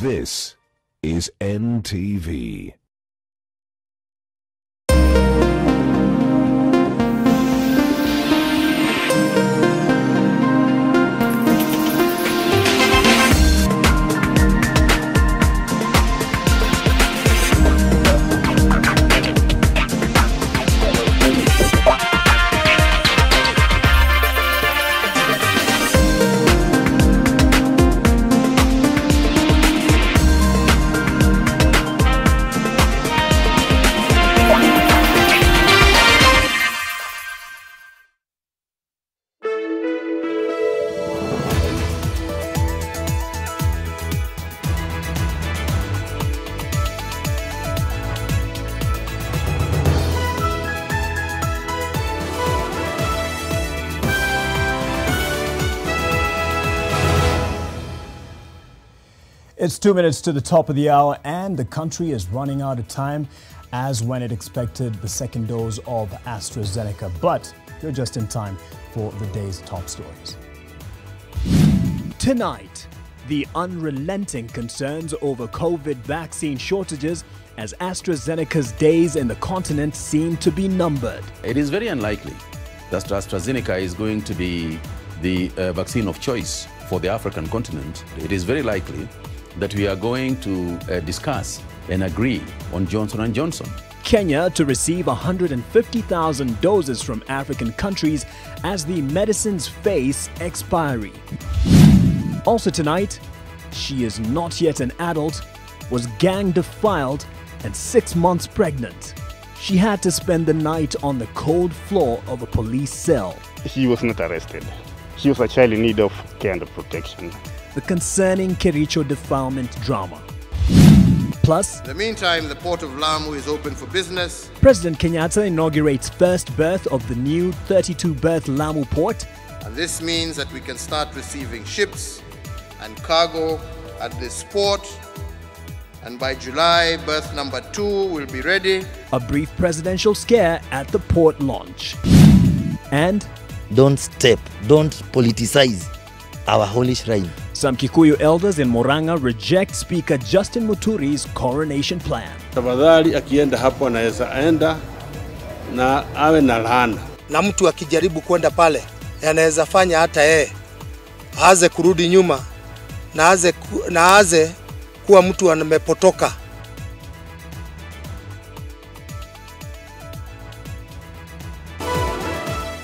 This is NTV. It's 2 minutes to the top of the hour, and the country is running out of time as when it expected the second dose of AstraZeneca. But you're just in time for the day's top stories. Tonight, the unrelenting concerns over COVID vaccine shortages as AstraZeneca's days in the continent seem to be numbered. It is very unlikely that AstraZeneca is going to be the vaccine of choice for the African continent. It is very likely that we are going to discuss and agree on Johnson & Johnson. Kenya to receive 150,000 doses from African countries as the medicines face expiry. Also tonight, she is not yet an adult, was gang defiled and 6 months pregnant. She had to spend the night on the cold floor of a police cell. He was not arrested. He was a child in need of care and protection. The concerning Kericho defilement drama. Plus, in the meantime, the port of Lamu is open for business. President Kenyatta inaugurates first berth of the new 32-berth Lamu port. And this means that we can start receiving ships and cargo at this port. And by July, berth number 2 will be ready. A brief presidential scare at the port launch. And don't politicize our holy shrine. Some Kikuyu elders in Murang'a reject Speaker Justin Muturi's coronation plan. Tafadhali akienda hapo anaweza enda na awe na laana. Na mtu akijaribu kwenda pale anaweza fanya hata yeye aanze kurudi nyuma na aanze kuwa mtu amepotoka.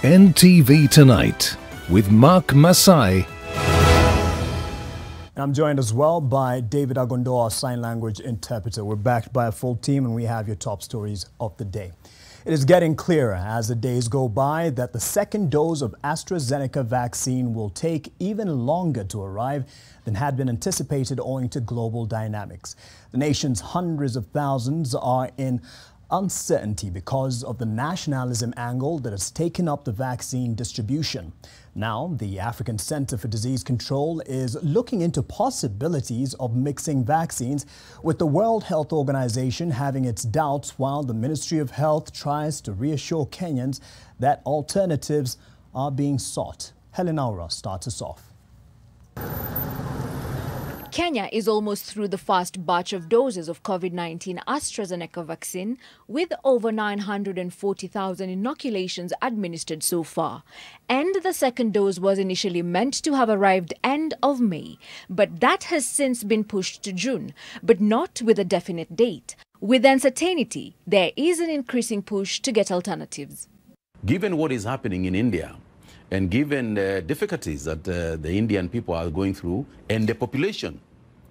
NTV Tonight with Mark Masai. I'm joined as well by David Agondo, our sign language interpreter. We're backed by a full team and we have your top stories of the day. It is getting clearer as the days go by that the second dose of AstraZeneca vaccine will take even longer to arrive than had been anticipated owing to global dynamics. The nation's hundreds of thousands are in uncertainty because of the nationalism angle that has taken up the vaccine distribution. Now, the African Center for Disease Control is looking into possibilities of mixing vaccines, with the World Health Organization having its doubts while the Ministry of Health tries to reassure Kenyans that alternatives are being sought. Helen Aura starts us off. Kenya is almost through the first batch of doses of COVID-19 AstraZeneca vaccine, with over 940,000 inoculations administered so far. And the second dose was initially meant to have arrived end of May, but that has since been pushed to June, but not with a definite date. With uncertainty, there is an increasing push to get alternatives. Given what is happening in India, and given the difficulties that the Indian people are going through and the population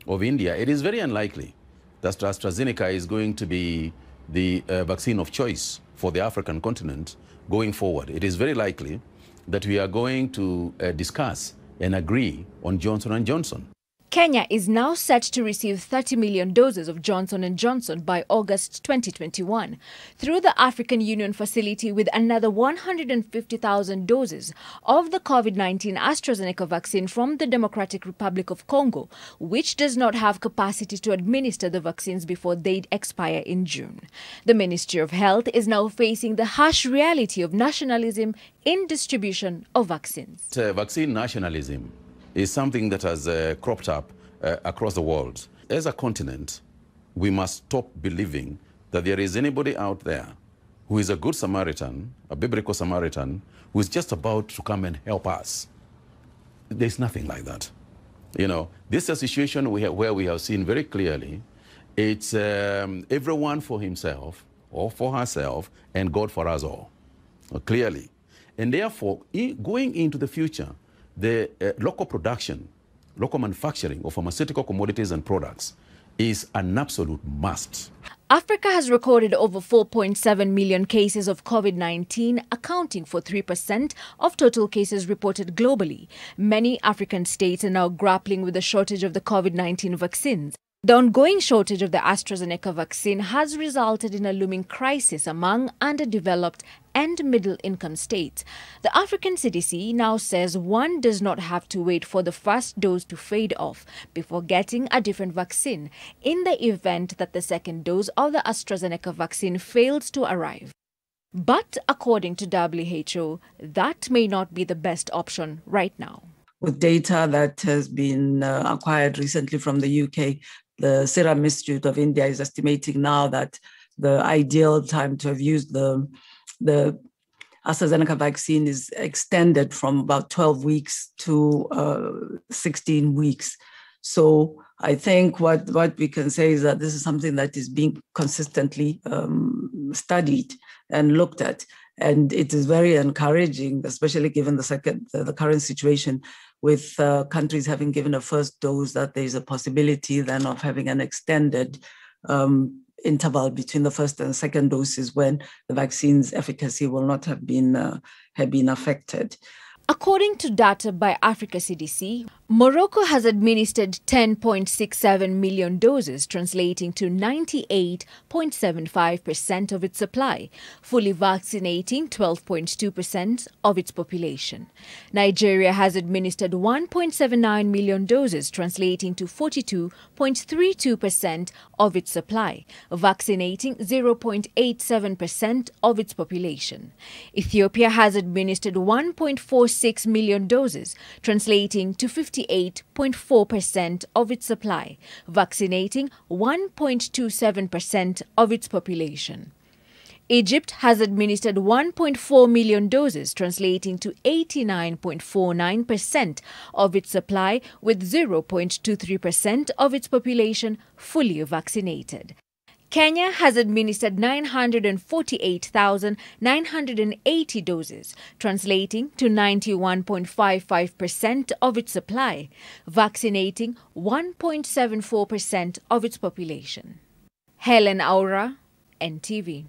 of India, it is very unlikely that AstraZeneca is going to be the vaccine of choice for the African continent going forward. It is very likely that we are going to discuss and agree on Johnson & Johnson. Kenya is now set to receive 30 million doses of Johnson & Johnson by August 2021 through the African Union facility, with another 150,000 doses of the COVID-19 AstraZeneca vaccine from the Democratic Republic of Congo, which does not have capacity to administer the vaccines before they expire in June. The Ministry of Health is now facing the harsh reality of nationalism in distribution of vaccines. Vaccine nationalism is something that has cropped up across the world. As a continent, we must stop believing that there is anybody out there who is a good Samaritan, a biblical Samaritan, who is just about to come and help us. There's nothing like that. You know, this is a situation where we have seen very clearly it's everyone for himself or for herself and God for us all, clearly. And therefore, going into the future, the local production, local manufacturing of pharmaceutical commodities and products is an absolute must. Africa has recorded over 4.7 million cases of COVID-19, accounting for 3% of total cases reported globally. Many African states are now grappling with the shortage of the COVID-19 vaccines. The ongoing shortage of the AstraZeneca vaccine has resulted in a looming crisis among underdeveloped and middle-income states. The African CDC now says one does not have to wait for the first dose to fade off before getting a different vaccine in the event that the second dose of the AstraZeneca vaccine fails to arrive. But according to WHO, that may not be the best option right now. With data that has been acquired recently from the UK, the Serum Institute of India is estimating now that the ideal time to have used the AstraZeneca vaccine is extended from about 12 weeks to 16 weeks. So I think what we can say is that this is something that is being consistently studied and looked at. And it is very encouraging, especially given the current situation with countries having given a first dose, that there is a possibility then of having an extended interval between the first and second doses when the vaccine's efficacy will not have been affected. According to data by Africa CDC, Morocco has administered 10.67 million doses, translating to 98.75% of its supply, fully vaccinating 12.2% of its population. Nigeria has administered 1.79 million doses, translating to 42.32% of its supply, vaccinating 0.87% of its population. Ethiopia has administered 1.46 million doses, translating to 58.4% of its supply, vaccinating 1.27% of its population. Egypt has administered 1.4 million doses, translating to 89.49% of its supply, with 0.23% of its population fully vaccinated. Kenya has administered 948,980 doses, translating to 91.55% of its supply, vaccinating 1.74% of its population. Helen Aura, NTV.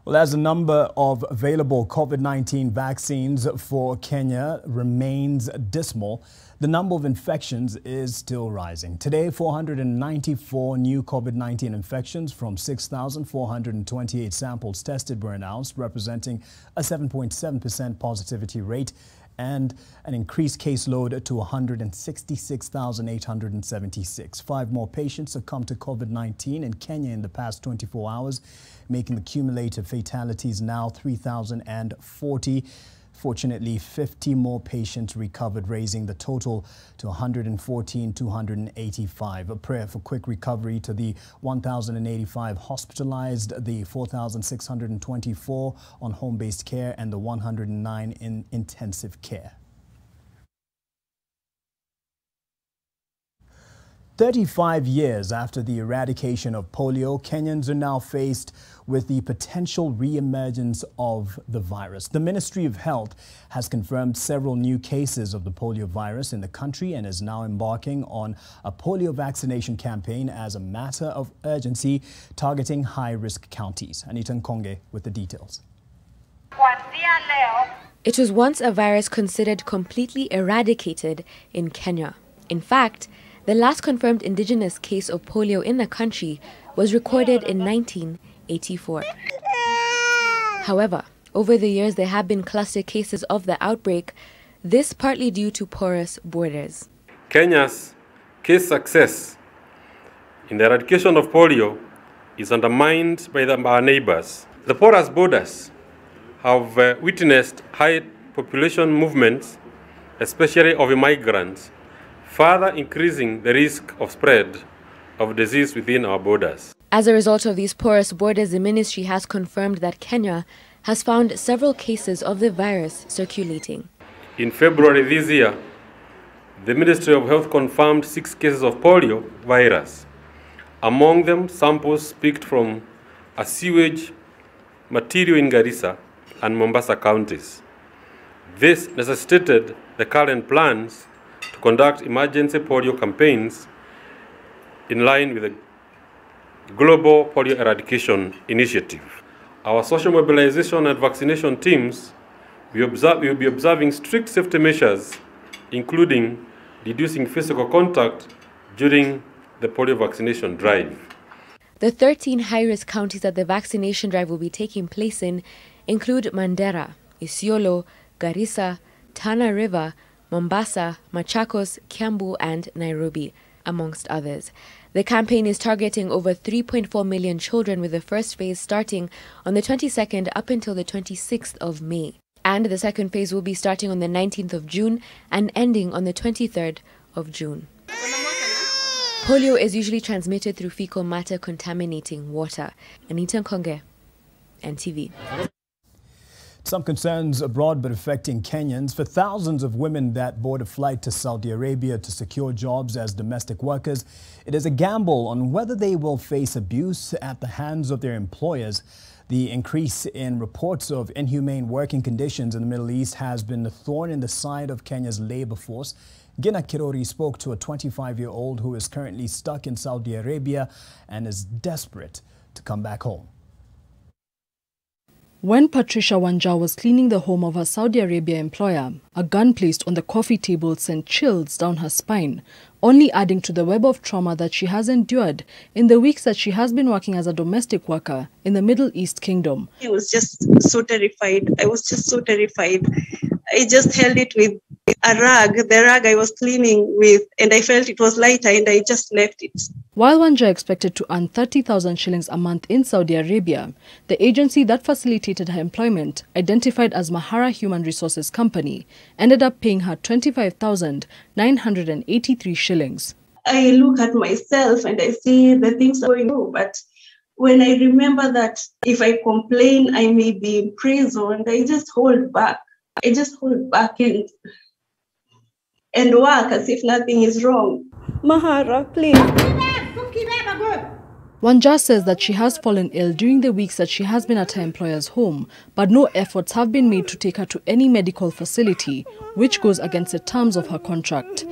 Well, as the number of available COVID-19 vaccines for Kenya remains dismal, the number of infections is still rising. Today, 494 new COVID-19 infections from 6,428 samples tested were announced, representing a 7.7% positivity rate and an increased caseload to 166,876. 5 more patients succumbed to COVID-19 in Kenya in the past 24 hours, making the cumulative fatalities now 3,040. Fortunately, 50 more patients recovered, raising the total to 114,285. A prayer for quick recovery to the 1,085 hospitalized, the 4,624 on home-based care, and the 109 in intensive care. 35 years after the eradication of polio, Kenyans are now faced with the potential re-emergence of the virus. The Ministry of Health has confirmed several new cases of the polio virus in the country and is now embarking on a polio vaccination campaign as a matter of urgency, targeting high-risk counties. Anita Nkonge with the details. It was once a virus considered completely eradicated in Kenya. In fact, the last confirmed indigenous case of polio in the country was recorded in 1984. However, over the years there have been cluster cases of the outbreak, this partly due to porous borders. Kenya's case success in the eradication of polio is undermined by our neighbors. The porous borders have witnessed high population movements, especially of migrants, further increasing the risk of spread of disease within our borders. As a result of these porous borders, the ministry has confirmed that Kenya has found several cases of the virus circulating. In February this year, the Ministry of Health confirmed 6 cases of polio virus. Among them, samples picked from a sewage material in Garissa and Mombasa counties. This necessitated the current plans to conduct emergency polio campaigns in line with the Global Polio Eradication Initiative. Our social mobilization and vaccination teams will be observing strict safety measures, including reducing physical contact during the polio vaccination drive. The 13 high-risk counties that the vaccination drive will be taking place in include Mandera, Isiolo, Garissa, Tana River, Mombasa, Machakos, Kiambu and Nairobi, amongst others. The campaign is targeting over 3.4 million children, with the first phase starting on the 22nd up until the 26th of May. And the second phase will be starting on the 19th of June and ending on the 23rd of June. Polio is usually transmitted through fecal matter contaminating water. Anita Nkonge, NTV. Some concerns abroad but affecting Kenyans. For thousands of women that board a flight to Saudi Arabia to secure jobs as domestic workers, it is a gamble on whether they will face abuse at the hands of their employers. The increase in reports of inhumane working conditions in the Middle East has been a thorn in the side of Kenya's labor force. Gina Kirori spoke to a 25-year-old who is currently stuck in Saudi Arabia and is desperate to come back home. When Patricia Wanja was cleaning the home of her Saudi Arabia employer, a gun placed on the coffee table sent chills down her spine, only adding to the web of trauma that she has endured in the weeks that she has been working as a domestic worker in the Middle East Kingdom. I was just so terrified. I was just so terrified. I just held it with a rag, the rag I was cleaning with, and I felt it was lighter and I just left it. While Wanja expected to earn 30,000 shillings a month in Saudi Arabia, the agency that facilitated her employment, identified as Mahara Human Resources Company, ended up paying her 25,983 shillings. I look at myself and I see the things going on, but when I remember that if I complain, I may be in prison, I just hold back. I just hold back and work as if nothing is wrong. Mahara, please. Wanja says that she has fallen ill during the weeks that she has been at her employer's home, but no efforts have been made to take her to any medical facility, which goes against the terms of her contract.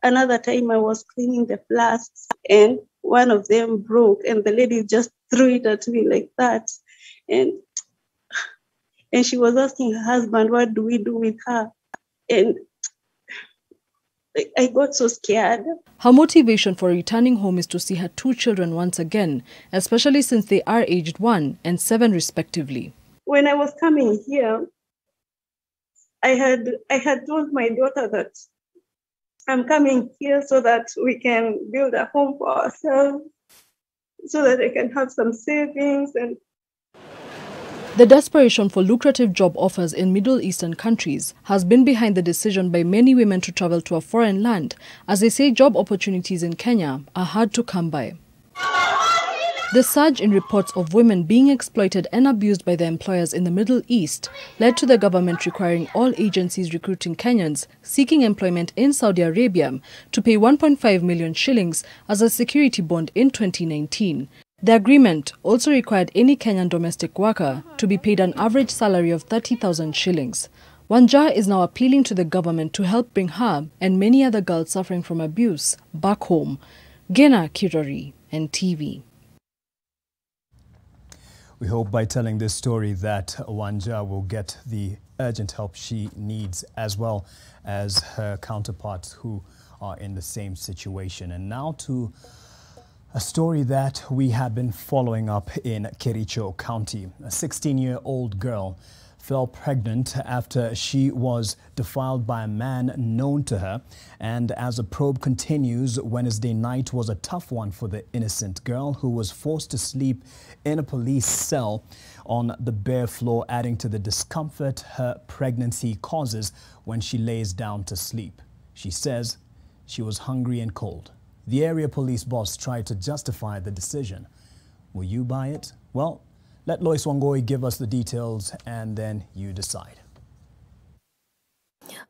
Another time I was cleaning the flasks and one of them broke and the lady just threw it at me like that. And she was asking her husband, what do we do with her? And I got so scared. Her motivation for returning home is to see her 2 children once again, especially since they are aged 1 and 7 respectively. When I was coming here, I had told my daughter that I'm coming here so that we can build a home for ourselves, so that I can have some savings. And the desperation for lucrative job offers in Middle Eastern countries has been behind the decision by many women to travel to a foreign land, as they say job opportunities in Kenya are hard to come by. The surge in reports of women being exploited and abused by their employers in the Middle East led to the government requiring all agencies recruiting Kenyans seeking employment in Saudi Arabia to pay 1.5 million shillings as a security bond in 2019. The agreement also required any Kenyan domestic worker to be paid an average salary of 30,000 shillings. Wanja is now appealing to the government to help bring her and many other girls suffering from abuse back home. Gina Kirori, NTV. We hope by telling this story that Wanja will get the urgent help she needs, as well as her counterparts who are in the same situation. And now to a story that we have been following up in Kericho County. A 16-year-old girl fell pregnant after she was defiled by a man known to her. And as the probe continues, Wednesday night was a tough one for the innocent girl who was forced to sleep in a police cell on the bare floor, adding to the discomfort her pregnancy causes when she lays down to sleep. She says she was hungry and cold. The area police boss tried to justify the decision. Will you buy it? Well, let Lois Wangoi give us the details and then you decide.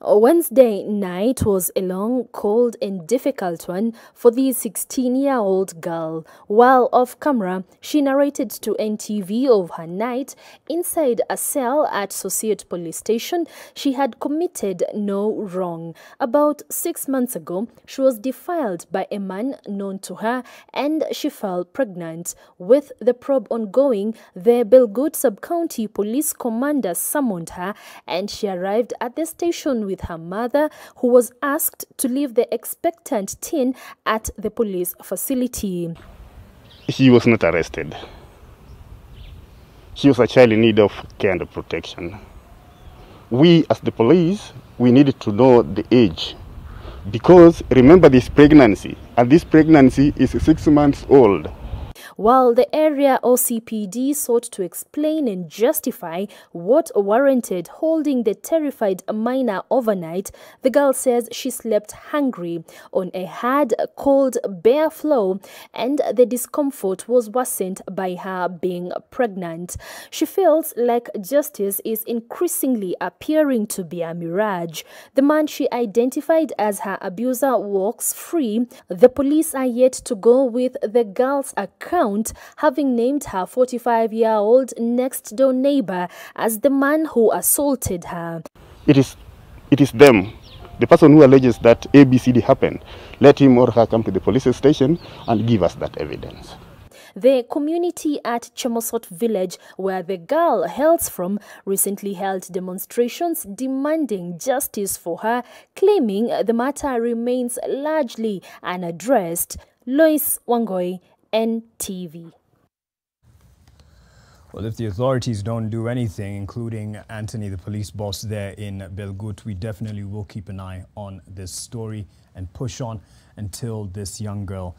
Wednesday night was a long, cold and difficult one for the 16-year-old girl. While off camera, she narrated to NTV of her night inside a cell at Societe Police Station. She had committed no wrong. About 6 months ago, she was defiled by a man known to her and she fell pregnant. With the probe ongoing, the Belgut Sub-County Police Commander summoned her and she arrived at the station with her mother, who was asked to leave the expectant teen at the police facility. She was not arrested. She was a child in need of care and protection. We, as the police, we needed to know the age. Because remember this pregnancy, and this pregnancy is 6 months old. While the area OCPD sought to explain and justify what warranted holding the terrified minor overnight, the girl says she slept hungry on a hard, cold, bare floor and the discomfort was worsened by her being pregnant. She feels like justice is increasingly appearing to be a mirage. The man she identified as her abuser walks free. The police are yet to go with the girl's account, having named her 45-year-old next-door neighbor as the man who assaulted her. It is them, the person who alleges that ABCD happened. Let him or her come to the police station and give us that evidence. The community at Chemosot village, where the girl hails from, recently held demonstrations demanding justice for her, claiming the matter remains largely unaddressed. Lois Wangoi, NTV. Well, if the authorities don't do anything, including Anthony, the police boss there in Belgut, we definitely will keep an eye on this story and push on until this young girl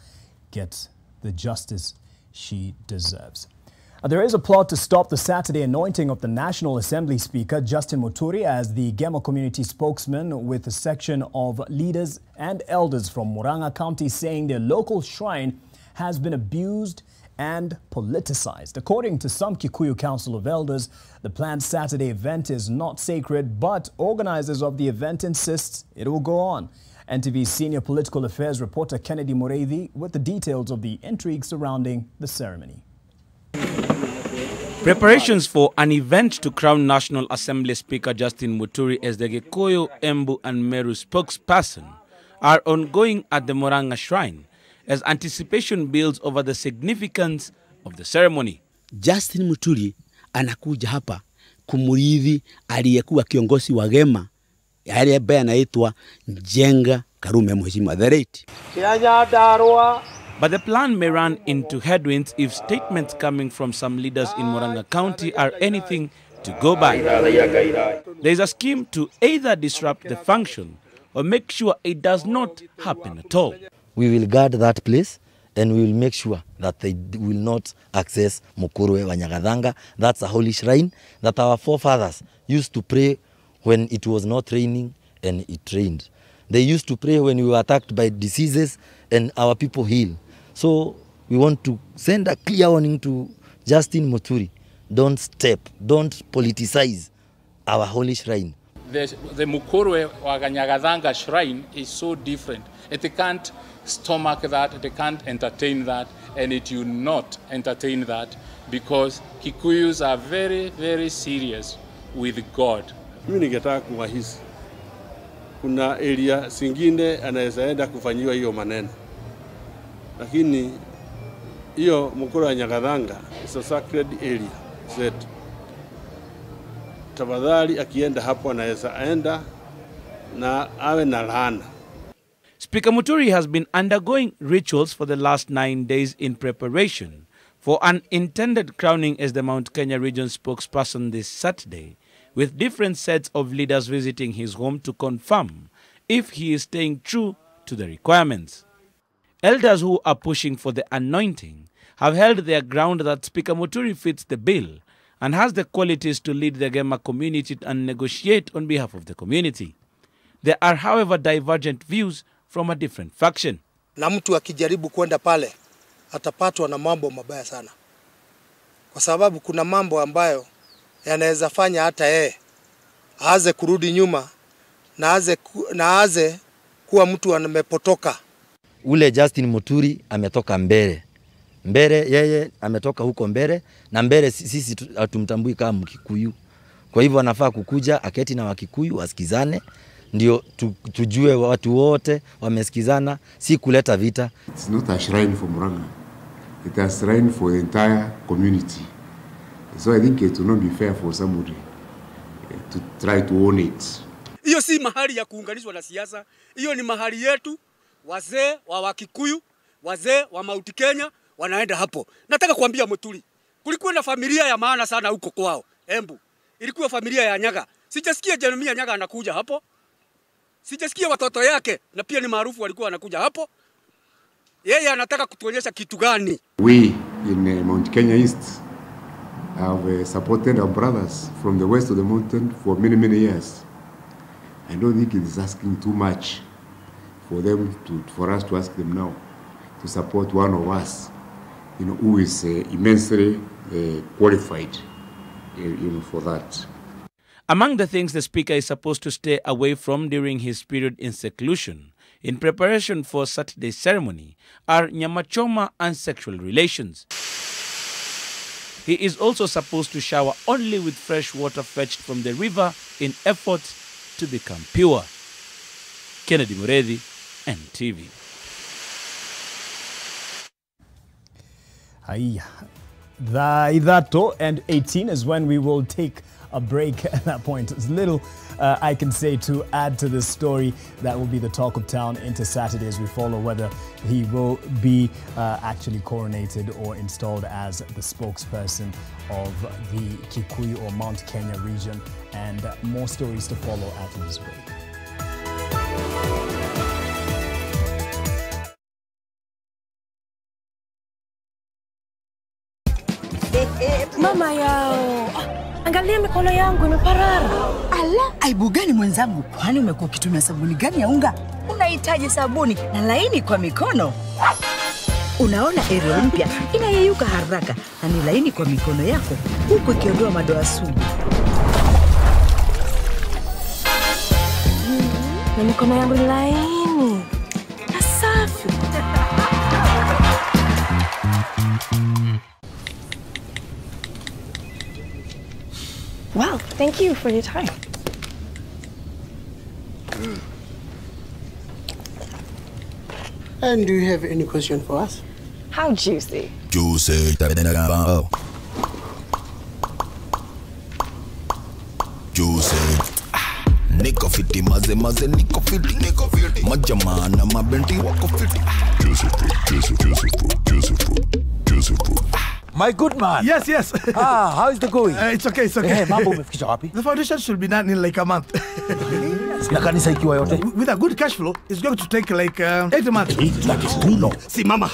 gets the justice she deserves. There is a plot to stop the Saturday anointing of the National Assembly Speaker, Justin Muturi, as the Gemo community spokesman, with a section of leaders and elders from Murang'a County saying their local shrine has been abused and politicized. According to some Kikuyu Council of Elders, the planned Saturday event is not sacred, but organizers of the event insist it will go on. NTV's senior political affairs reporter Kennedy Mureithi with the details of the intrigue surrounding the ceremony. Preparations for an event to crown National Assembly Speaker Justin Muturi as the Gikuyu, Embu and Meru spokesperson are ongoing at the Murang'a Shrine, as anticipation builds over the significance of the ceremony. Justin Muturi anakuja hapa kumuridhi aliyekuwa kiongozi wa Gema, yale ambaye anaitwa Njenga Karume Mheshimiwa the late. But the plan may run into headwinds if statements coming from some leaders in Murang'a County are anything to go by. There is a scheme to either disrupt the function or make sure it does not happen at all. We will guard that place and we will make sure that they will not access Mukurwe wa Nyagadhanga. That's a holy shrine that our forefathers used to pray when it was not raining and it rained. They used to pray when we were attacked by diseases and our people heal. So we want to send a clear warning to Justin Muturi. Don't politicize our holy shrine. The Mukurwe wa Nyagadhanga shrine is so different. It can't stomach that, it can't entertain that, and it will not entertain that because Kikuyus are very, very serious with God. Mimi ningetaka kuwahisi kuna area singine anaweza enda kufanyiwa hiyo maneno, lakini hiyo Mukuru wa Nyagadhanga is a sacred area zetu. Tafadhali akienda hapo anaweza enda na awe na laana. Speaker Muturi has been undergoing rituals for the last 9 days in preparation for an intended crowning as the Mount Kenya region spokesperson this Saturday, with different sets of leaders visiting his home to confirm if he is staying true to the requirements. Elders who are pushing for the anointing have held their ground that Speaker Muturi fits the bill and has the qualities to lead the Gema community and negotiate on behalf of the community. There are, however, divergent views from a different faction. Na mtu akijaribu kwenda pale atapatwa na mambo mabaya sana, kwa sababu kuna mambo ambayo yanaweza fanya hata yeye aanze kurudi nyuma na aanze kuwa mtu amepotoka. Ule Justin Muturi ametoka mbele. Yeye ametoka huko mbele, na mbele sisi hatumtambui kama Mkikuyu. Kwa hivyo anafaa kukuja aketi na Wakikuyu wasikizane, ndio tujue watu wote wamesikizana, si kuleta vita. It's not a shrine for Murang'a. It's a shrine for the entire community. So I think it will not be fair for somebody to try to own it. Hiyo si mahali ya kuunganishwa na siasa. Hiyo ni mahali yetu. Wazee wa Wakikuyu, wazee wa Mount Kenya wanaenda hapo. Nataka kuambia Muturi, kulikuwa na familia ya maana sana huko kwao, Embu. Ilikuwa familia ya Nyaga. Sijasikia Jeremia Nyaga anakuja hapo. Sijasikia watoto yake, na pia ni maarufu walikuwa wanakuja hapo. Yeye anataka kutuonyesha kitu gani? We in Mount Kenya East have supported our brothers from the west of the mountain for many years. I don't think it is asking too much for us to ask them now to support one of us, who is immensely qualified, for that. Among the things the Speaker is supposed to stay away from during his period in seclusion, in preparation for Saturday's ceremony, are nyamachoma and sexual relations. He is also supposed to shower only with fresh water fetched from the river in efforts to become pure. Kennedy Muredi, NTV. That and 18 is when we will take a break at that point. There's little I can say to add to this story. That will be the talk of town into Saturday as we follow whether he will be actually coronated or installed as the spokesperson of the Kikuyu or Mount Kenya region, and more stories to follow after this break. Mama yao, angalia mikono yangu imeparara. Ala, aibu gani mwenzangu? Kwani umekuwa ukitumia sabuni gani ya unga? Unahitaji sabuni na laini kwa mikono. Unaona Ariel mpya inayeyuka haraka na ni laini kwa mikono yako, huku ikiondoa madoa sugu. Na mikono yangu ni laini na safi. Wow, thank you for your time. And do you have any question for us? How juicy. Juicy. Juicy. Niko fiti maze niko fiti. Majamana mabenti wako fiti. Juicy fruit. My good man. Yes. How is the going? It's okay. Hey, mambo umefikisha wapi? The foundation should be done in like a month. Na kanisa ikiwa yote? With a good cash flow, it's going to take like 8 months. That is too long. Simama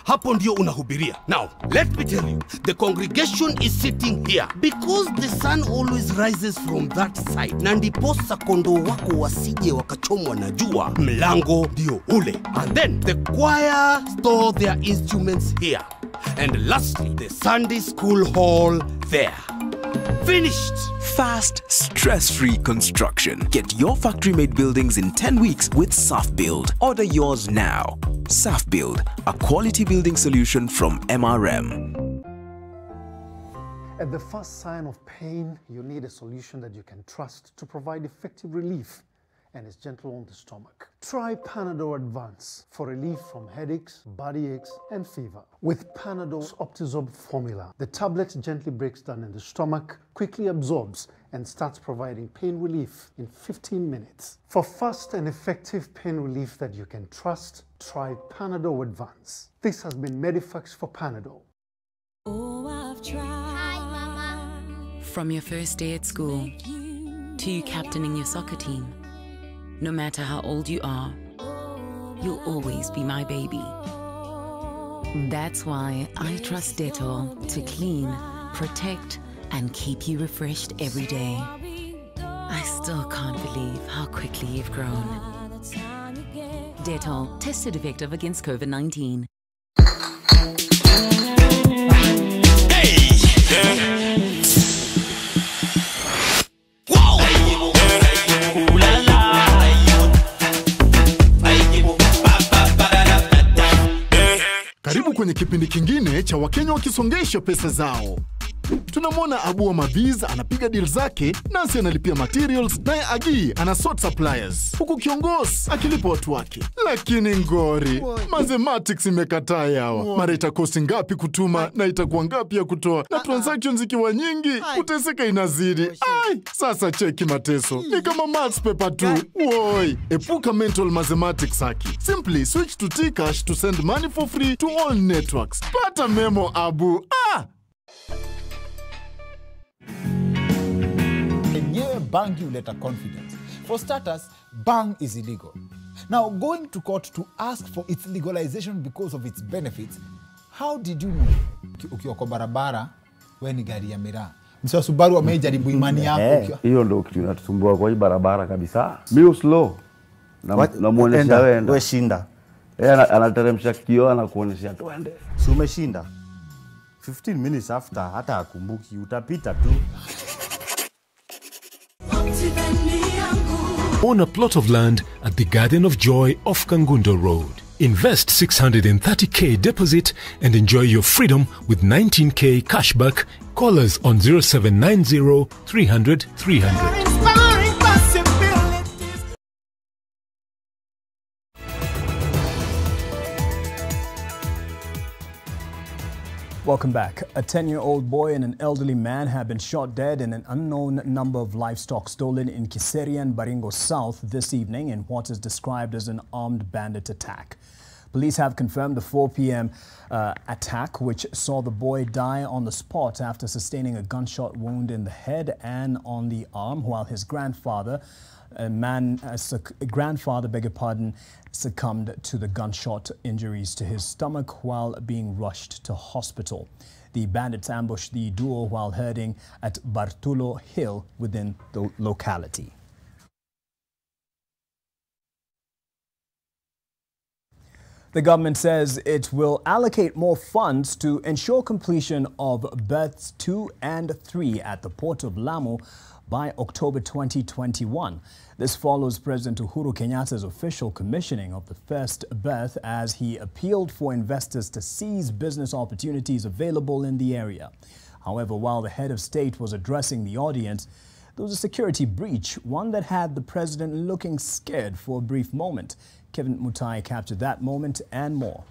hapo ndio unahubiria. Now, let me tell you, the congregation is sitting here because the sun always rises from that side. Na ndiposa kondoo wako wasije wakachomwa na jua, mlango ndio ule. And then the choir store their instruments here. And lastly, the Sunday school hall there. Finished. Fast, stress-free construction. Get your factory-made buildings in 10 weeks with SafBuild. Order yours now. SafBuild, a quality building solution from MRM. At the first sign of pain, you need a solution that you can trust to provide effective relief, and it's gentle on the stomach. Try Panadol Advance for relief from headaches, body aches, and fever. With Panadol's Optizorb formula, the tablet gently breaks down in the stomach, quickly absorbs, and starts providing pain relief in 15 minutes. For fast and effective pain relief that you can trust, try Panadol Advance. This has been Medifax for Panadol. Oh, I've tried. Hi, Mama. From your first day at school to you captaining your soccer team. No matter how old you are, you'll always be my baby. That's why I trust Dettol to clean, protect, and keep you refreshed every day. I still can't believe how quickly you've grown. Dettol, tested effective against COVID-19. Karibu kwenye kipindi kingine cha Wakenya wakisongesha pesa zao. Tunamwona Abu wa Mabiz anapiga deal zake, Nancy analipia materials, naye Agi ana sort suppliers, huku Kiongozi akilipa watu wake. Lakini ngori, mathematics imekataa yawa. Mara itakosi ngapi kutuma na itakuwa ngapi ya kutoa, na transactions ikiwa nyingi, kuteseka inazidi. Ai, sasa cheki mateso. Ni kama maths paper tu. Woi, epuka mental mathematics haki. Simply switch to T-Cash to send money for free to all networks. Pata memo Abu. Bang you letter confidence. For starters, bang is illegal. Now, going to court to ask for its legalization because of its benefits, how did you know? Ukiwa kwa barabara, we ni gari ya miraa. Msio Subaru amejaribu imani yako. Hiyo ndio kitu inatusumbua kwa hii barabara kabisa. Bio slow. Na muonesha wenda. We shinda. Anateremsha kioo anakuonesha twende. Si umeshinda. 15 minutes after hata akumbuki utapita tu. Own a plot of land at the Garden of Joy off Kangundo Road. Invest 630k deposit and enjoy your freedom with 19k cashback. Call us on 0790 300 300. Welcome back. A 10-year-old boy and an elderly man have been shot dead and an unknown number of livestock stolen in Kiserian, Baringo South this evening in what is described as an armed bandit attack. Police have confirmed the 4 p.m. Attack, which saw the boy die on the spot after sustaining a gunshot wound in the head and on the arm, while his grandfather, succumbed to the gunshot injuries to his stomach while being rushed to hospital. The bandits ambushed the duo while herding at Bartulo Hill within the locality. The government says it will allocate more funds to ensure completion of berths 2 and 3 at the port of Lamu by October 2021. This follows President Uhuru Kenyatta's official commissioning of the first berth as he appealed for investors to seize business opportunities available in the area. However, while the head of state was addressing the audience, there was a security breach, one that had the president looking scared for a brief moment. Kevin Mutai captured that moment and more.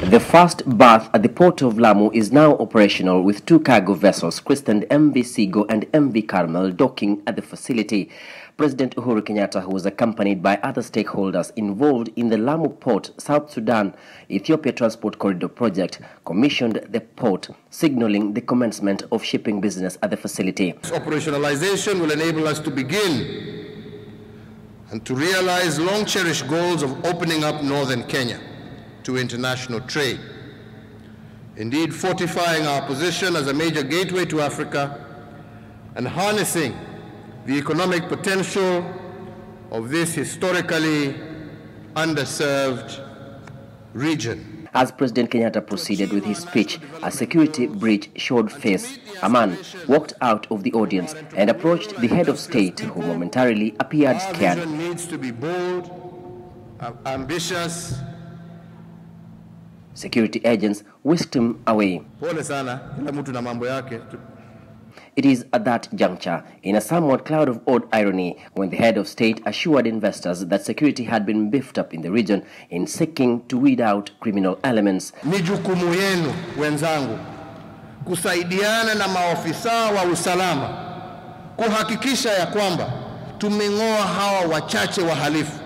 The first berth at the port of Lamu is now operational with 2 cargo vessels christened MV Sigo and MV Carmel docking at the facility. President Uhuru Kenyatta, who was accompanied by other stakeholders involved in the Lamu Port South Sudan Ethiopia Transport Corridor project, commissioned the port, signaling the commencement of shipping business at the facility. This operationalization will enable us to begin and to realize long-cherished goals of opening up northern Kenya to international trade. Indeed, fortifying our position as a major gateway to Africa and harnessing the economic potential of this historically underserved region. As President Kenyatta proceeded with his speech, a security breach showed face. A man walked out of the audience and approached the head of state, who momentarily appeared scared. Our vision needs to be bold, ambitious. Security agents whisked him away. Pole sana, kila mtu na mambo yake. It is at that juncture, in a somewhat cloud of odd irony, when the head of state assured investors that security had been beefed up in the region in seeking to weed out criminal elements. Ni jukumu yenu wenzangu kusaidiana na maofisa wa usalama kuhakikisha ya kwamba tumeng'oa hawa wachache wahalifu.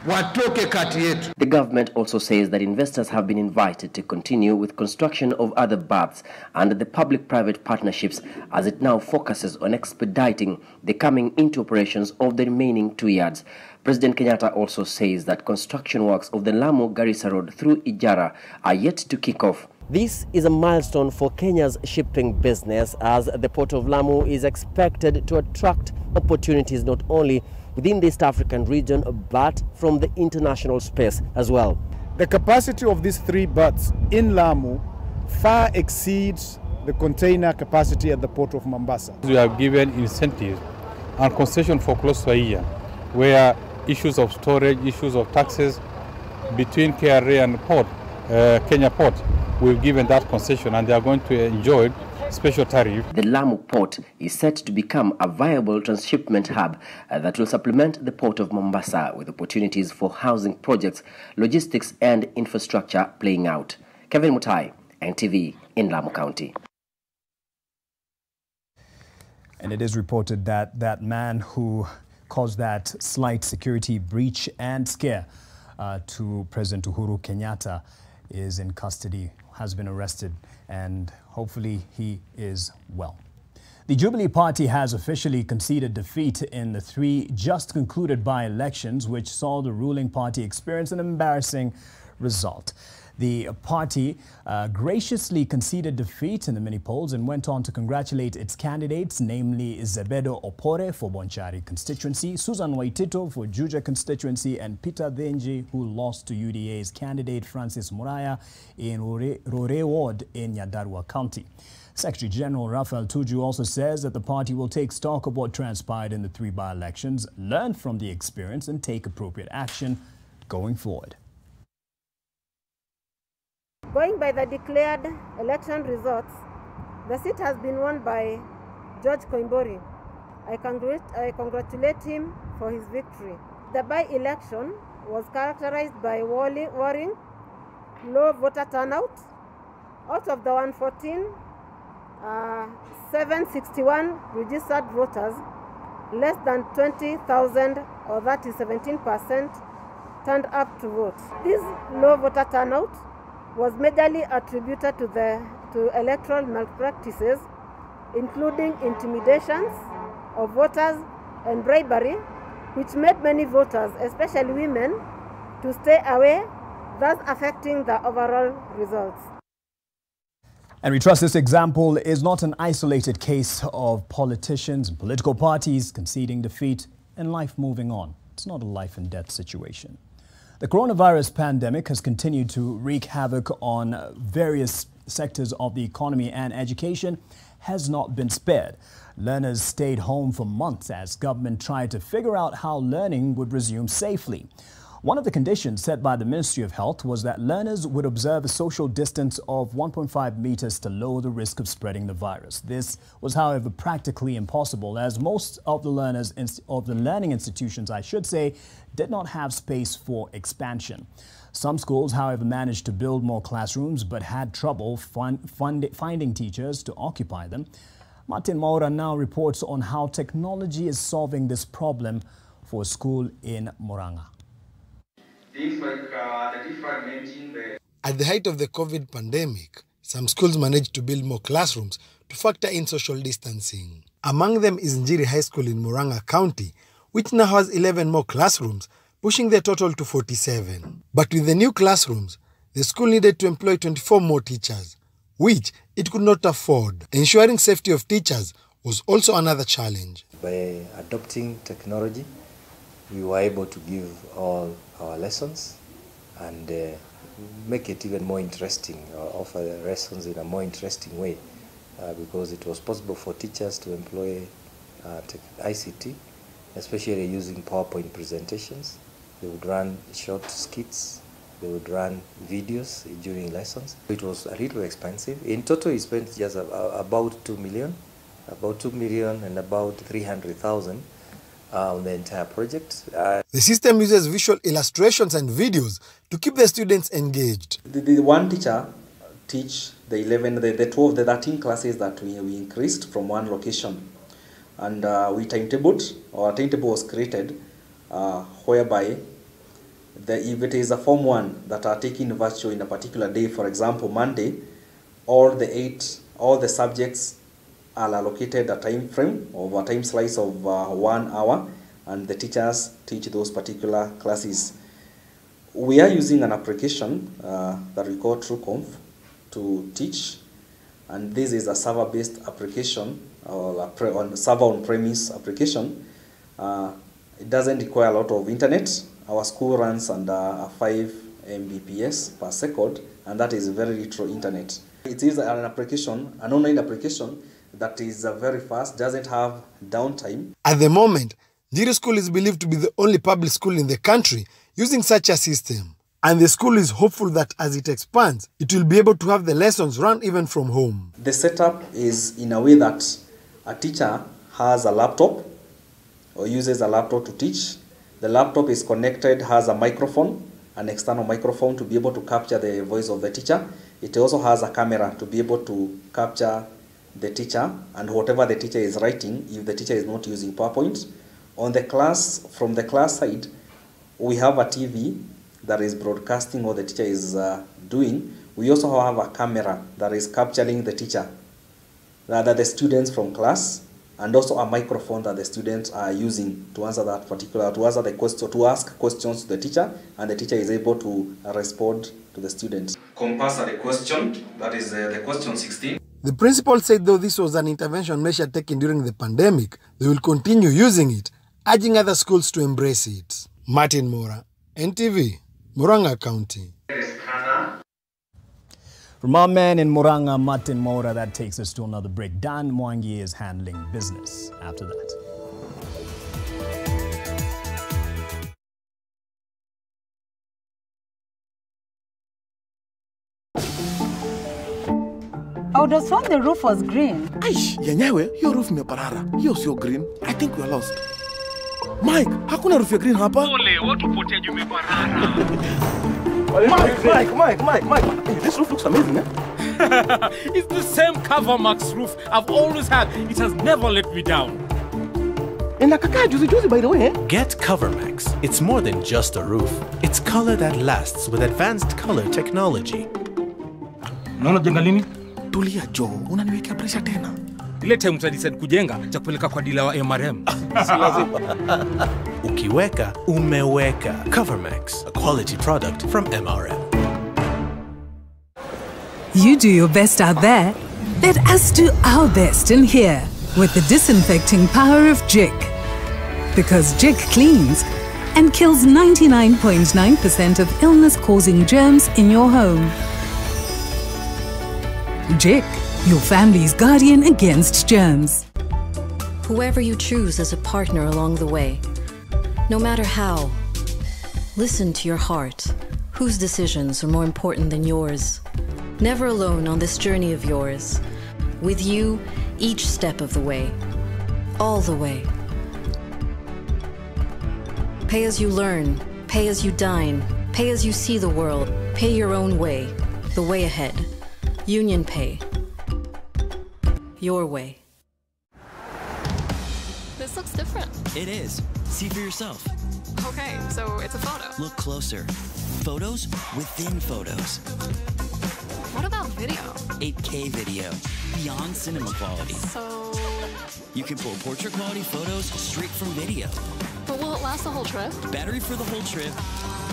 watoke kati yetu. The government also says that investors have been invited to continue with construction of other baths under the public-private partnerships as it now focuses on expediting the coming into operations of the remaining 2 yards. President Kenyatta also says that construction works of the Lamu-Garissa Road through Ijara are yet to kick off. This is a milestone for Kenya's shipping business as the Port of Lamu is expected to attract opportunities not only within the East African region but from the international space as well. The capacity of these 3 berths in Lamu far exceeds the container capacity at the Port of Mombasa. We have given incentives and concession for close to a year where issues of storage, issues of taxes between KRA and Port, Kenya Port, we've given that concession and they are going to enjoy special tariff. The Lamu port is set to become a viable transshipment hub that will supplement the port of Mombasa with opportunities for housing projects, logistics and infrastructure playing out. Kevin Mutai, NTV in Lamu County. And it is reported that that man who caused that slight security breach and scare to President Uhuru Kenyatta is in custody, has been arrested, and hopefully he is well. The Jubilee Party has officially conceded defeat in the 3 just concluded by-elections, which saw the ruling party experience an embarrassing result. The party graciously conceded defeat in the mini-polls and went on to congratulate its candidates, namely Zebedo Opore for Bonchari constituency, Susan Waitito for Juja constituency, and Peter Dhenji, who lost to UDA's candidate Francis Muraya in Rore Ward in Nyandarua County. Secretary General Raphael Tuju also says that the party will take stock of what transpired in the 3 by-elections, learn from the experience, and take appropriate action going forward. Going by the declared election results, the seat has been won by George Koimbori. I congratulate him for his victory. The by-election was characterized by warring, low voter turnout. Out of the 114, 761 registered voters, less than 20,000 or that is 17% turned up to vote. This low voter turnout was majorly attributed to electoral malpractices, including intimidations of voters and bribery, which made many voters, especially women, to stay away, thus affecting the overall results. And we trust this example is not an isolated case of politicians and political parties conceding defeat and life moving on. It's not a life and death situation. The coronavirus pandemic has continued to wreak havoc on various sectors of the economy, and education has not been spared. Learners stayed home for months as government tried to figure out how learning would resume safely. One of the conditions set by the Ministry of Health was that learners would observe a social distance of 1.5 meters to lower the risk of spreading the virus. This was, however, practically impossible as most of the learning institutions, I should say, did not have space for expansion. Some schools, however, managed to build more classrooms but had trouble finding teachers to occupy them. Martin Maura now reports on how technology is solving this problem for a school in Murang'a. At the height of the COVID pandemic, some schools managed to build more classrooms to factor in social distancing. Among them is Njiri High School in Murang'a County, which now has 11 more classrooms, pushing their total to 47. But with the new classrooms, the school needed to employ 24 more teachers, which it could not afford. Ensuring safety of teachers was also another challenge. By adopting technology, we were able to give all our lessons and make it even more interesting, or offer the lessons in a more interesting way, because it was possible for teachers to employ ICT, especially using PowerPoint presentations. They would run short skits, they would run videos during lessons. It was a little expensive. In total, we spent just about 2 million and about 300,000 on the entire project. The system uses visual illustrations and videos to keep the students engaged. The one teacher teach the 11, the 12, the 13 classes that we increased from one location. And we timetabled, or a timetable was created whereby if it is a Form 1 that are taking virtual in a particular day, for example, Monday, all the subjects are allocated a time frame of a time slice of 1 hour, and the teachers teach those particular classes. We are using an application that we call TrueConf to teach, and this is a server-based application or a server on-premise application. It doesn't require a lot of internet. Our school runs under a 5 Mbps per second, and that is very little internet. It is an application, an online application that is very fast, doesn't have downtime. At the moment, Njiri School is believed to be the only public school in the country using such a system. And the school is hopeful that as it expands, it will be able to have the lessons run even from home. The setup is in a way that a teacher has a laptop or uses a laptop to teach. The laptop is connected, has a microphone, an external microphone to be able to capture the voice of the teacher. It also has a camera to be able to capture the teacher and whatever the teacher is writing if the teacher is not using PowerPoint. On the class, from the class side, we have a TV that is broadcasting what the teacher is doing. We also have a camera that is capturing the teacher, rather the students from class, and also a microphone that the students are using to answer that particular, to answer the question, to ask questions to the teacher, and the teacher is able to respond to the students. Compulsory question, that is the question 16. The principal said though this was an intervention measure taken during the pandemic, they will continue using it, urging other schools to embrace it. Martin Mora, NTV, Murang'a County. From our man in Murang'a, Martin Mora, that takes us to another break. Dan Mwangi is handling business after that. I would have thought the roof was green. Aish, yenyewe, your roof meparara. Hiyo sio green. I think we're lost. Mike, hakuna roof ya green hapa? Ole, watu potea juu meparara. Mike. Hey, this roof looks amazing, eh? It's the same CoverMax roof I've always had. It has never let me down. Inakakaa juzi by the way, eh? Get CoverMax. It's more than just a roof. It's color that lasts with advanced color technology. Unaona jenga lini? Tulia Joe, unaniwekea pressure tena. Ile time utadecide kujenga cha kupeleka kwa dealer wa MRM. Ukiweka, umeweka. CoverMax, a quality product from MRM. You do your best out there. Let us do our best in here with the disinfecting power of Jik. Because Jik cleans and kills 99.9% of illness-causing germs in your home. Jik, your family's guardian against germs. Whoever you choose as a partner along the way, no matter how, listen to your heart. Whose decisions are more important than yours? Never alone on this journey of yours. With you, each step of the way. All the way. Pay as you learn. Pay as you dine. Pay as you see the world. Pay your own way. The way ahead. Union Pay. Your way. This looks different. It is. See for yourself. Okay, so it's a photo. Look closer. Photos within photos. What about video? 8K video. Beyond cinema quality. So... You can pull portrait quality photos straight from video. But will it last the whole trip? Battery for the whole trip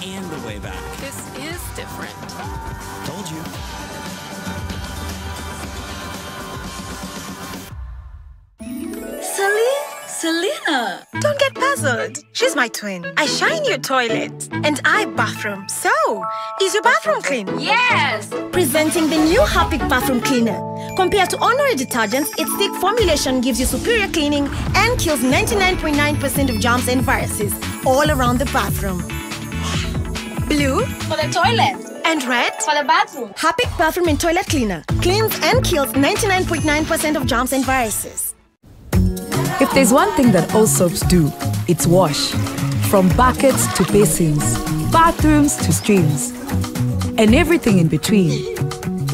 and the way back. This is different. Told you. Selena! Don't get puzzled. She's my twin. I shine your toilet. And I bathroom. So, is your bathroom clean? Yes! Presenting the new Harpic Bathroom Cleaner. Compared to ordinary detergents, its thick formulation gives you superior cleaning and kills 99.9% of germs and viruses all around the bathroom. Blue? For the toilet. And red? For the bathroom. Harpic Bathroom and Toilet Cleaner. Cleans and kills 99.9% of germs and viruses. If there's one thing that all soaps do, it's wash. From buckets to basins, bathrooms to streams, and everything in between.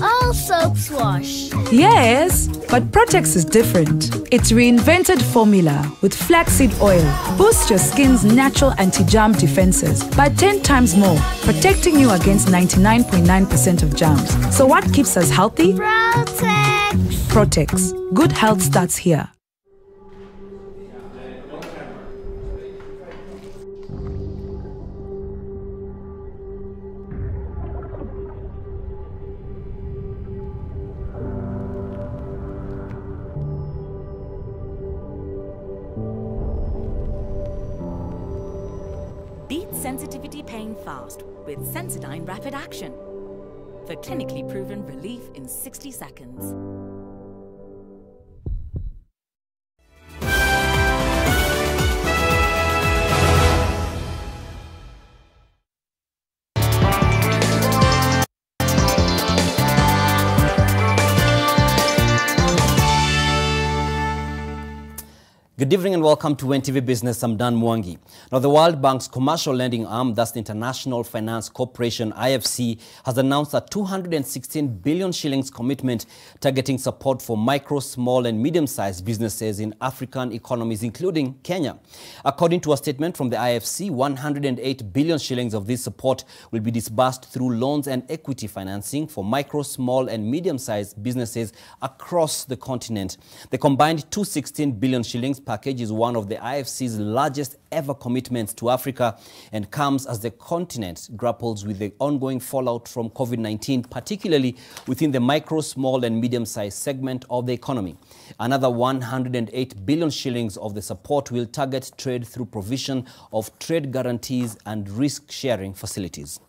Oh, real soaps wash. Yes, but Protex is different. It's reinvented formula with flaxseed oil. Boosts your skin's natural anti-germ defenses by 10 times more, protecting you against 99.9% of germs. So what keeps us healthy? Protex. Protex. Good health starts here. Beat sensitivity pain fast with Sensodyne Rapid Action for clinically proven relief in 60 seconds. Good evening and welcome to NTV Business. I'm Dan Mwangi. Now, the World Bank's commercial lending arm, thus the International Finance Corporation, IFC, has announced a 216 billion shillings commitment targeting support for micro, small and medium-sized businesses in African economies, including Kenya. According to a statement from the IFC, 108 billion shillings of this support will be disbursed through loans and equity financing for micro, small and medium-sized businesses across the continent. The combined 216 billion shillings package is one of the IFC's largest ever commitments to Africa and comes as the continent grapples with the ongoing fallout from COVID-19, particularly within the micro, small and medium-sized segment of the economy. Another 108 billion shillings of the support will target trade through provision of trade guarantees and risk-sharing facilities.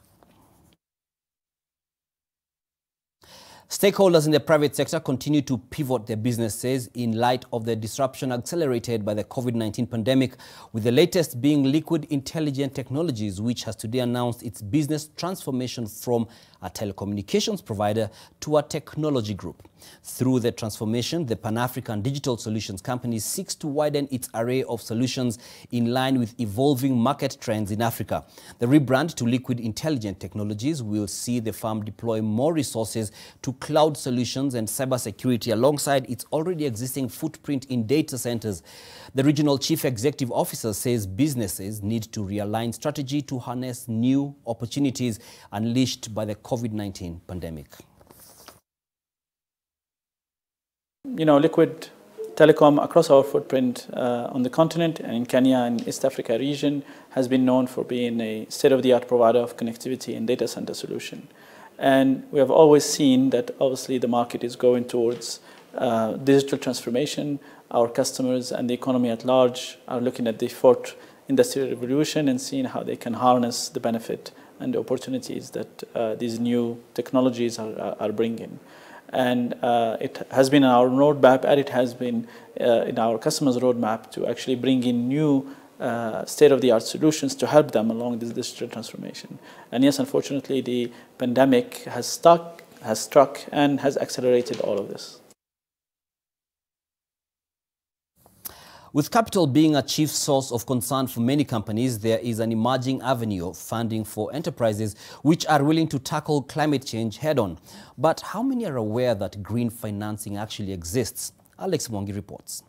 Stakeholders in the private sector continue to pivot their businesses in light of the disruption accelerated by the COVID-19 pandemic, with the latest being Liquid Intelligent Technologies, which has today announced its business transformation from a telecommunications provider to a technology group. Through the transformation, the Pan-African Digital Solutions Company seeks to widen its array of solutions in line with evolving market trends in Africa. The rebrand to Liquid Intelligent Technologies will see the firm deploy more resources to cloud solutions and cybersecurity alongside its already existing footprint in data centers. The regional chief executive officer says businesses need to realign strategy to harness new opportunities unleashed by the COVID-19 pandemic. You know, Liquid Telecom across our footprint on the continent and in Kenya and East Africa region has been known for being a state-of-the-art provider of connectivity and data center solution. And we have always seen that obviously the market is going towards digital transformation. Our customers and the economy at large are looking at the fourth industrial revolution and seeing how they can harness the benefit and the opportunities that these new technologies are bringing. And it has been in our roadmap, and it has been in our customers' roadmap to actually bring in new state-of-the-art solutions to help them along this digital transformation. And yes, unfortunately, the pandemic has struck and has accelerated all of this. With capital being a chief source of concern for many companies, there is an emerging avenue of funding for enterprises which are willing to tackle climate change head-on. But how many are aware that green financing actually exists? Alex Mwangi reports.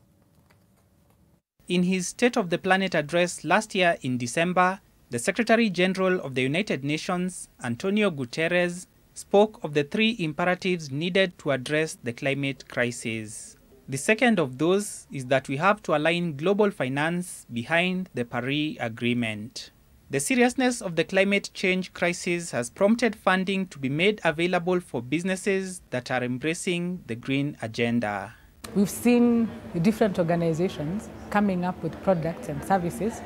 In his State of the Planet address last year in December, the Secretary General of the United Nations, Antonio Guterres, spoke of the three imperatives needed to address the climate crisis. The second of those is that we have to align global finance behind the Paris Agreement. The seriousness of the climate change crisis has prompted funding to be made available for businesses that are embracing the green agenda. We've seen different organizations coming up with products and services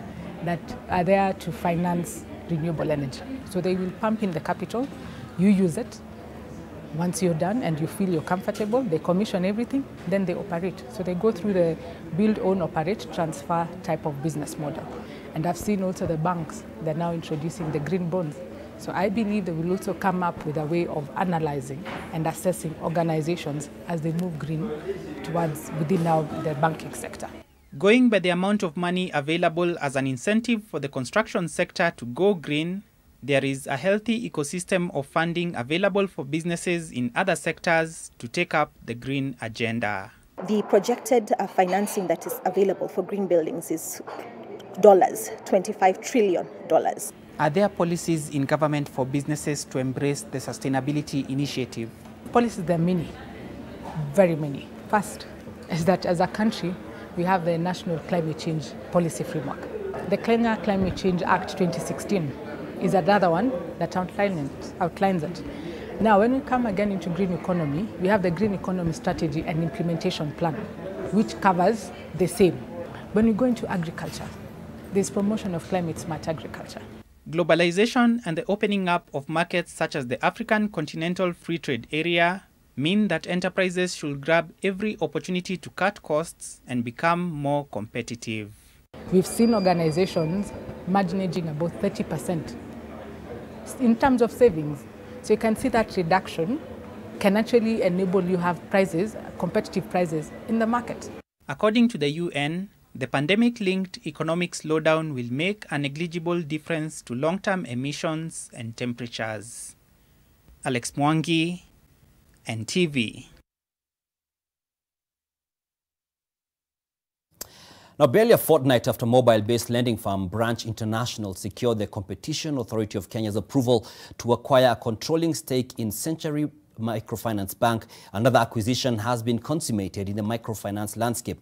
that are there to finance renewable energy. So they will pump in the capital, you use it. Once you're done and you feel you're comfortable, they commission everything, then they operate. So they go through the build, own, operate, transfer type of business model. And I've seen also the banks, they're now introducing the green bonds. So I believe they will also come up with a way of analyzing and assessing organizations as they move green towards within now the banking sector. Going by the amount of money available as an incentive for the construction sector to go green, there is a healthy ecosystem of funding available for businesses in other sectors to take up the green agenda. The projected financing that is available for green buildings is $25 trillion. Are there policies in government for businesses to embrace the sustainability initiative? Policies, there are many, very many. First is that as a country, we have the National Climate Change Policy Framework. The Kenya Climate Change Act 2016 is another one that outlines it. Now, when we come again into green economy, we have the Green Economy Strategy and Implementation Plan, which covers the same. When we go into agriculture, there's promotion of climate-smart agriculture. Globalization and the opening up of markets such as the African Continental Free Trade Area mean that enterprises should grab every opportunity to cut costs and become more competitive. We've seen organizations managing about 30% in terms of savings. So you can see that reduction can actually enable you have prices, competitive prices in the market. According to the UN, the pandemic-linked economic slowdown will make a negligible difference to long-term emissions and temperatures. Alex Mwangi, NTV. Now, barely a fortnight after mobile-based lending firm Branch International secured the Competition Authority of Kenya's approval to acquire a controlling stake in Century Microfinance Bank, another acquisition has been consummated in the microfinance landscape.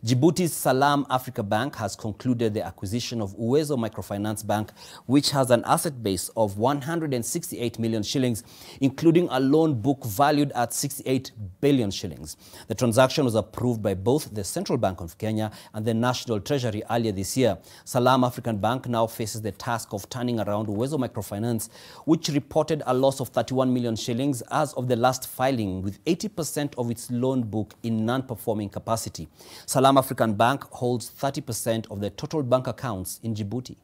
Djibouti's Salam Africa Bank has concluded the acquisition of Uwezo Microfinance Bank, which has an asset base of 168 million shillings, including a loan book valued at 68 billion shillings. The transaction was approved by both the Central Bank of Kenya and the National Treasury earlier this year. Salam African Bank now faces the task of turning around Uwezo Microfinance, which reported a loss of 31 million shillings as of the last filing, with 80% of its loan book in non-performing capacity. Salam African Bank holds 30% of the total bank accounts in Djibouti.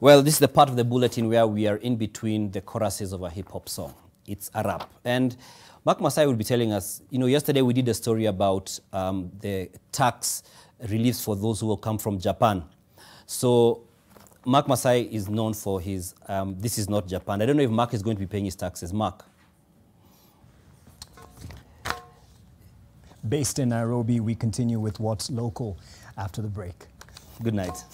Well, this is the part of the bulletin where we are in between the choruses of a hip-hop song. It's a rap. And Mark Masai will be telling us, yesterday we did a story about the tax reliefs for those who will come from Japan. So Mark Masai is known for his, this is not Japan. I don't know if Mark is going to be paying his taxes. Mark. Based in Nairobi, we continue with what's local after the break. Good night.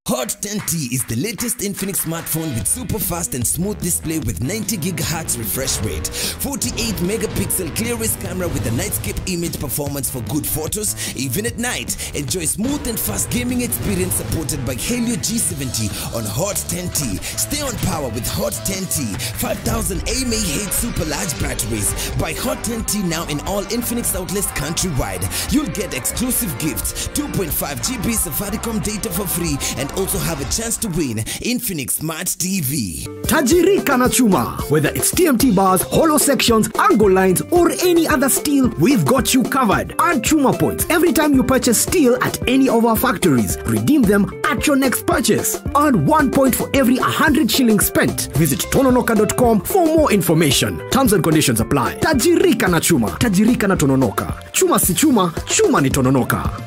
Hot 10T is the latest Infinix smartphone with super fast and smooth display with 90 GHz refresh rate, 48 megapixel clearest camera with a nightscape image performance for good photos, even at night. Enjoy smooth and fast gaming experience supported by Helio G70 on Hot 10T. Stay on power with Hot 10T, 5000 mAh super large batteries. Buy Hot 10T now in all Infinix outlets countrywide. You'll get exclusive gifts, 2.5 GB Safaricom data for free, and also have a chance to win Infinix Smart TV. Tajirika na chuma. Whether it's TMT bars, hollow sections, angle lines, or any other steel, we've got you covered. Add chuma points every time you purchase steel at any of our factories. Redeem them at your next purchase. Add 1 point for every 100 shillings spent. Visit tononoka.com for more information. Terms and conditions apply. Tajirika na chuma. Tajirika na tononoka. Chuma si chuma, chuma ni tononoka.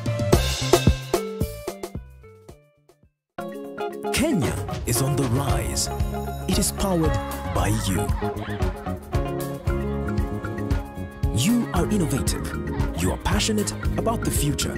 Kenya is on the rise. It is powered by you. You are innovative. You are passionate about the future.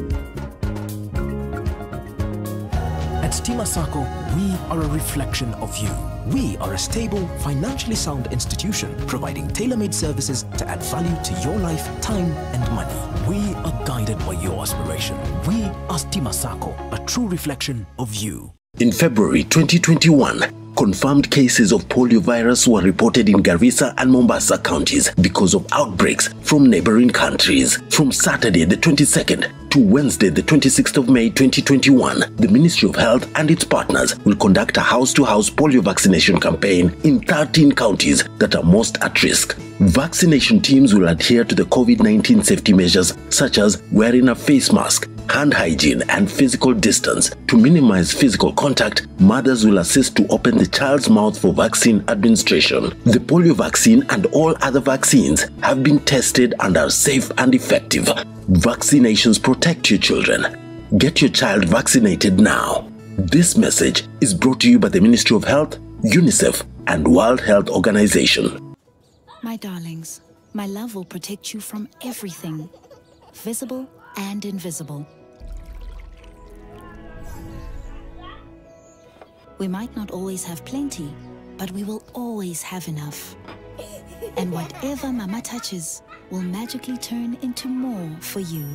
At Stima Sacco, we are a reflection of you. We are a stable, financially sound institution providing tailor-made services to add value to your life, time, and money. We are guided by your aspiration. We are Stima Sacco, a true reflection of you. In February 2021, confirmed cases of poliovirus were reported in Garissa and Mombasa counties because of outbreaks from neighboring countries. From Saturday the 22nd to Wednesday the 26th of May 2021, the Ministry of Health and its partners will conduct a house-to-house polio vaccination campaign in 13 counties that are most at risk. Vaccination teams will adhere to the COVID-19 safety measures such as wearing a face mask, hand hygiene, and physical distance. To minimize physical contact, mothers will assist to open the child's mouth for vaccine administration. The polio vaccine and all other vaccines have been tested and are safe and effective. Vaccinations protect your children. Get your child vaccinated now. This message is brought to you by the Ministry of Health, UNICEF, and World Health Organization. My darlings, my love will protect you from everything, visible and invisible. We might not always have plenty, but we will always have enough. And whatever Mama touches will magically turn into more for you.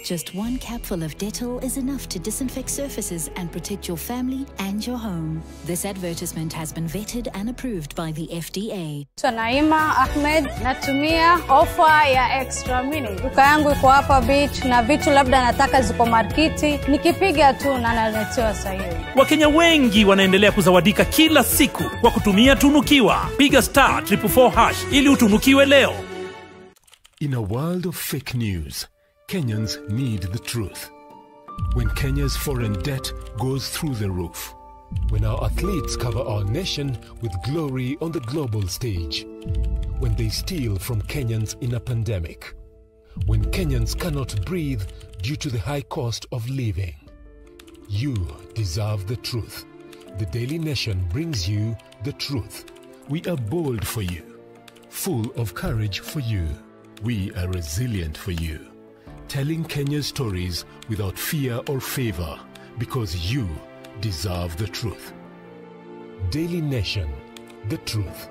Just one capful of Dettol is enough to disinfect surfaces and protect your family and your home. This advertisement has been vetted and approved by the FDA. Naima Ahmed, natumia offer ya extra mini. Duka yangu iko hapa beach na vitu labda nataka ziko markiti, nikipiga tu na naletewa sahihi. Wakenya wengi wanaendelea kuzawadika kila siku kwa kutumia tunukiwa. Piga *444# ili utunukiwe leo. In a world of fake news, Kenyans need the truth. When Kenya's foreign debt goes through the roof. When our athletes cover our nation with glory on the global stage. When they steal from Kenyans in a pandemic. When Kenyans cannot breathe due to the high cost of living. You deserve the truth. The Daily Nation brings you the truth. We are bold for you, full of courage for you. We are resilient for you. Telling Kenya's stories without fear or favor, because you deserve the truth. Daily Nation, the truth.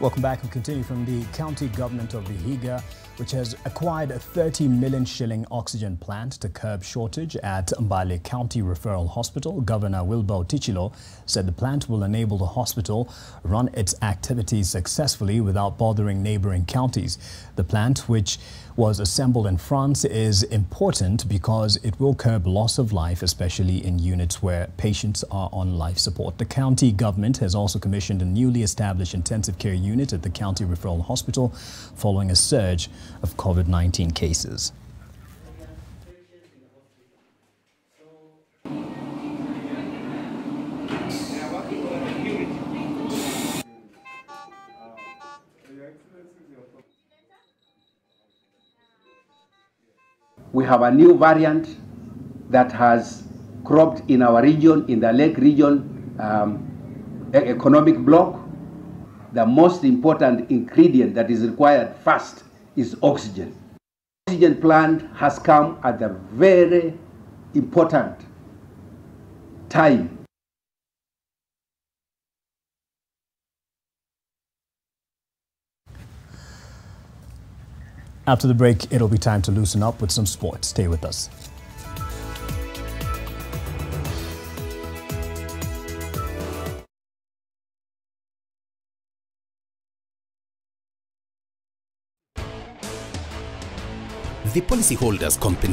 Welcome back. We continue from the county government of Vihiga, which has acquired a 30 million shilling oxygen plant to curb shortage at Mbale County Referral Hospital. Governor Wilbur Tichilo said the plant will enable the hospital run its activities successfully without bothering neighboring counties. The plant, which was assembled in France, is important because it will curb loss of life, especially in units where patients are on life support. The county government has also commissioned a newly established intensive care unit at the County Referral Hospital following a surge of COVID-19 cases. We have a new variant that has cropped in our region, in the Lake region economic block. The most important ingredient that is required first is oxygen. The oxygen plant has come at a very important time. After the break, it'll be time to loosen up with some sports. Stay with us. The policyholders' compensation